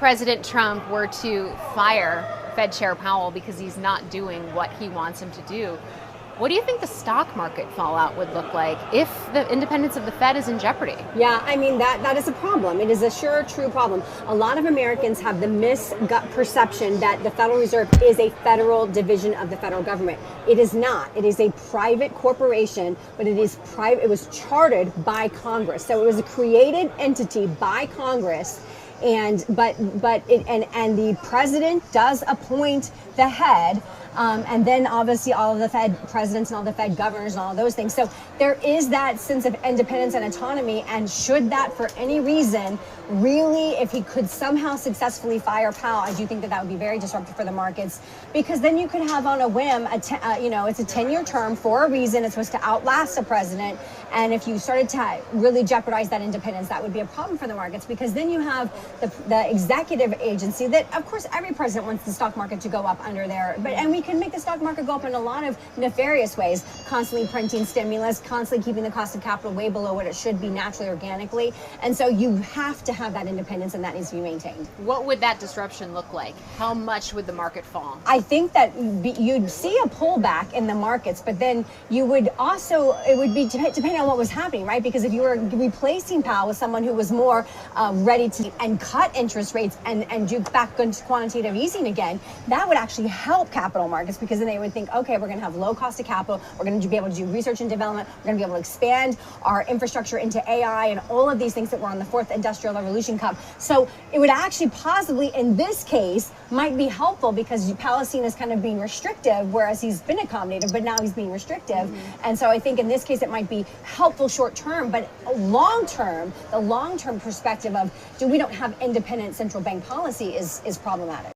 President Trump were to fire Fed Chair Powell because he's not doing what he wants him to do, what do you think the stock market fallout would look like if the independence of the Fed is in jeopardy? Yeah, I mean, that is a problem. It is a sure, true problem. A lot of Americans have the misperception that the Federal Reserve is a federal division of the federal government. It is not. It is a private corporation, but it is private. It was chartered by Congress. So it was a created entity by Congress. And the president does appoint the head, and then obviously all of the Fed presidents and all the Fed governors and all those things. So there is that sense of independence and autonomy. And should that, for any reason, really, if he could somehow successfully fire Powell, I do think that would be very disruptive for the markets, because then you could have on a whim, it's a 10-year term for a reason. It's supposed to outlast a president. And if you started to really jeopardize that independence, that would be a problem for the markets, because then you have the executive agency that, of course, every president wants the stock market to go up under there. And we can make the stock market go up in a lot of nefarious ways, constantly printing stimulus, constantly keeping the cost of capital way below what it should be naturally, organically. And so you have to have that independence, and that needs to be maintained. What would that disruption look like? How much would the market fall? I think that you'd see a pullback in the markets, but then you would also, it would be depending on what was happening, right? Because if you were replacing Powell with someone who was more ready to and cut interest rates and do back into quantitative easing again, that would actually help capital markets, because then they would think, okay, we're going to have low cost of capital, we're going to be able to do research and development, we're going to be able to expand our infrastructure into AI and all of these things that were on the fourth industrial revolution cup. So it would actually possibly, in this case, might be helpful, because Powell is seen as kind of being restrictive, whereas he's been accommodative, but now he's being restrictive. And so I think in this case it might be helpful short term, but long term, the long term perspective of we don't have independent central bank policy is problematic.